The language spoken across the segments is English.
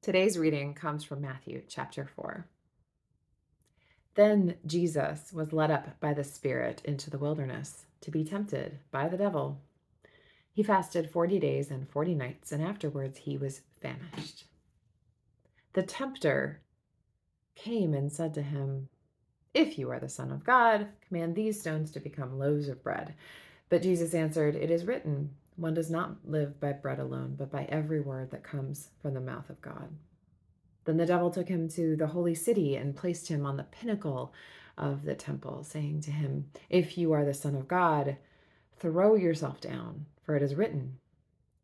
Today's reading comes from Matthew chapter 4. Then Jesus was led up by the Spirit into the wilderness to be tempted by the devil. He fasted 40 days and 40 nights, and afterwards he was famished. The tempter came and said to him, "If you are the Son of God, command these stones to become loaves of bread." But Jesus answered, "It is written, one does not live by bread alone, but by every word that comes from the mouth of God." Then the devil took him to the holy city and placed him on the pinnacle of the temple, saying to him, "If you are the Son of God, throw yourself down, for it is written,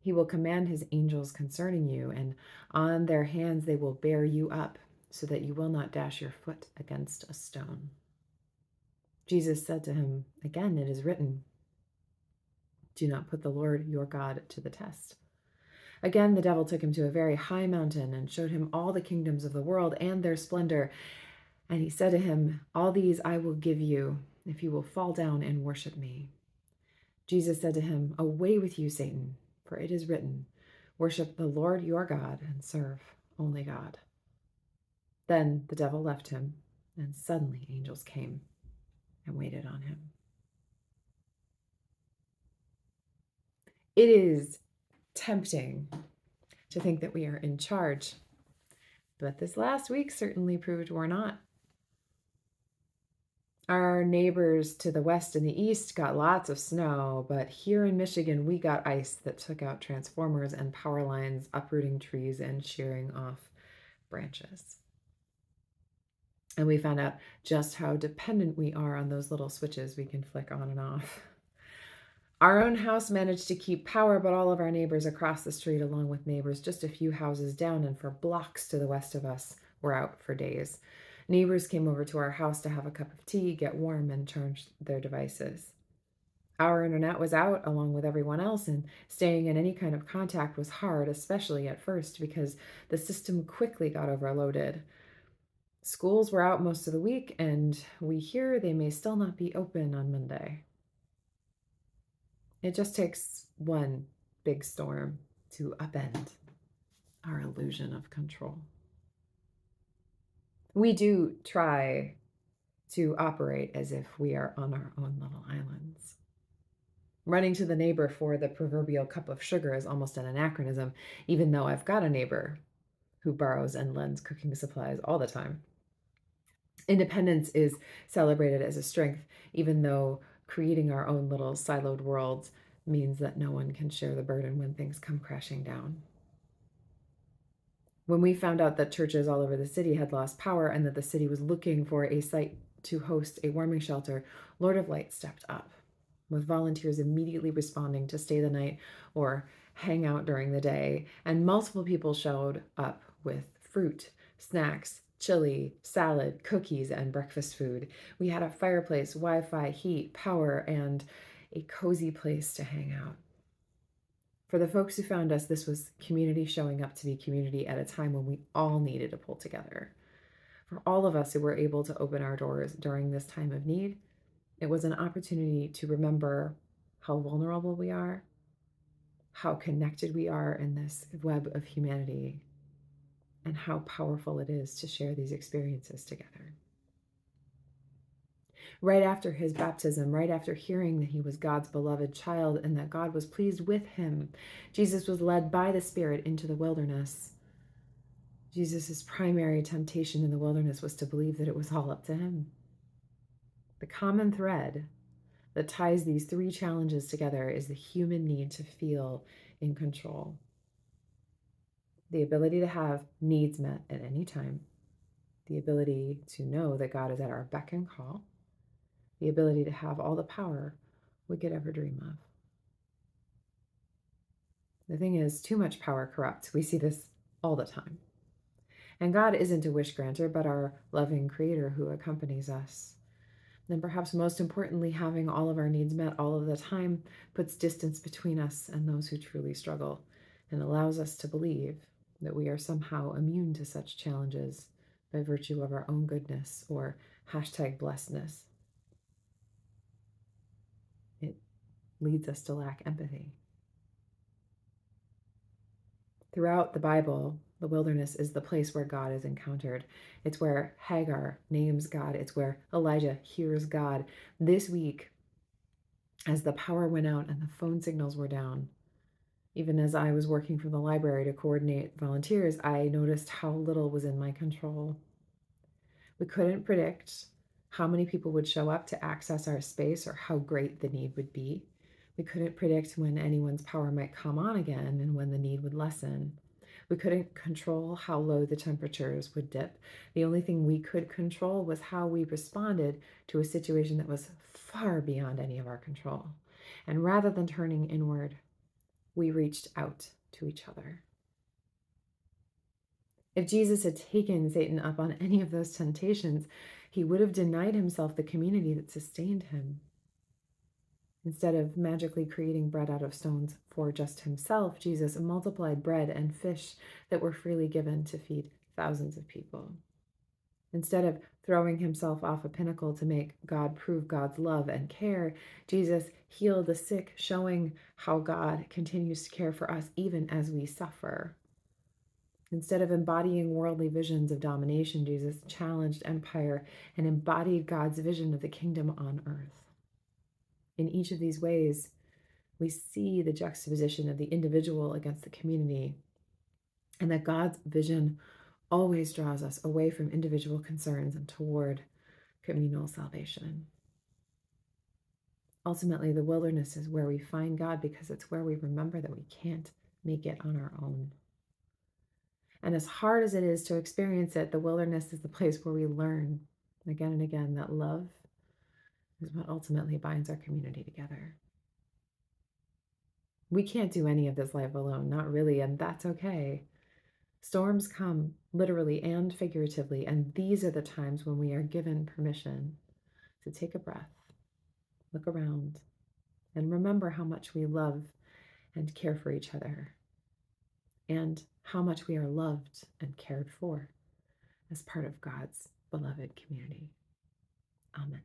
he will command his angels concerning you, and on their hands they will bear you up, so that you will not dash your foot against a stone." Jesus said to him, "Again, it is written, do not put the Lord your God to the test." Again, the devil took him to a very high mountain and showed him all the kingdoms of the world and their splendor. And he said to him, "All these I will give you if you will fall down and worship me." Jesus said to him, "Away with you, Satan, for it is written, worship the Lord your God and serve only God." Then the devil left him, and suddenly angels came and waited on him. It is tempting to think that we are in charge, but this last week certainly proved we're not. Our neighbors to the west and the east got lots of snow, but here in Michigan, we got ice that took out transformers and power lines, uprooting trees and shearing off branches. And we found out just how dependent we are on those little switches we can flick on and off. Our own house managed to keep power, but all of our neighbors across the street, along with neighbors just a few houses down and for blocks to the west of us, were out for days. Neighbors came over to our house to have a cup of tea, get warm, and charge their devices. Our internet was out along with everyone else, and staying in any kind of contact was hard, especially at first, because the system quickly got overloaded. Schools were out most of the week, and we hear they may still not be open on Monday. It just takes one big storm to upend our illusion of control. We do try to operate as if we are on our own little islands. Running to the neighbor for the proverbial cup of sugar is almost an anachronism, even though I've got a neighbor who borrows and lends cooking supplies all the time. Independence is celebrated as a strength, even though creating our own little siloed worlds means that no one can share the burden when things come crashing down. When we found out that churches all over the city had lost power and that the city was looking for a site to host a warming shelter, Lord of Light stepped up, with volunteers immediately responding to stay the night or hang out during the day. And multiple people showed up with fruit, snacks, chili, salad, cookies, and breakfast food. We had a fireplace, Wi-Fi, heat, power, and a cozy place to hang out. For the folks who found us, this was community showing up to be community at a time when we all needed to pull together. For all of us who were able to open our doors during this time of need, it was an opportunity to remember how vulnerable we are, how connected we are in this web of humanity, and how powerful it is to share these experiences together. Right after his baptism, right after hearing that he was God's beloved child and that God was pleased with him, Jesus was led by the Spirit into the wilderness. Jesus' primary temptation in the wilderness was to believe that it was all up to him. The common thread that ties these three challenges together is the human need to feel in control. The ability to have needs met at any time. The ability to know that God is at our beck and call. The ability to have all the power we could ever dream of. The thing is, too much power corrupts. We see this all the time. And God isn't a wish granter, but our loving creator who accompanies us. And perhaps most importantly, having all of our needs met all of the time puts distance between us and those who truly struggle and allows us to believe that we are somehow immune to such challenges by virtue of our own goodness or #blessedness. It leads us to lack empathy. Throughout the Bible, The wilderness is the place where God is encountered. It's where Hagar names God. It's where Elijah hears God. This week, as the power went out and the phone signals were down, even as I was working from the library to coordinate volunteers, I noticed how little was in my control. We couldn't predict how many people would show up to access our space or how great the need would be. We couldn't predict when anyone's power might come on again and when the need would lessen. We couldn't control how low the temperatures would dip. The only thing we could control was how we responded to a situation that was far beyond any of our control. And rather than turning inward, we reached out to each other. If Jesus had taken Satan up on any of those temptations, he would have denied himself the community that sustained him. Instead of magically creating bread out of stones for just himself, Jesus multiplied bread and fish that were freely given to feed thousands of people. Instead of throwing himself off a pinnacle to make God prove God's love and care, Jesus healed the sick, showing how God continues to care for us even as we suffer. Instead of embodying worldly visions of domination, Jesus challenged empire and embodied God's vision of the kingdom on earth. In each of these ways, we see the juxtaposition of the individual against the community, and that God's vision always draws us away from individual concerns and toward communal salvation. Ultimately, the wilderness is where we find God because it's where we remember that we can't make it on our own. And as hard as it is to experience it, the wilderness is the place where we learn again and again that love is what ultimately binds our community together. We can't do any of this life alone, not really, and that's okay. Storms come literally and figuratively, and these are the times when we are given permission to take a breath, look around, and remember how much we love and care for each other, and how much we are loved and cared for as part of God's beloved community. Amen.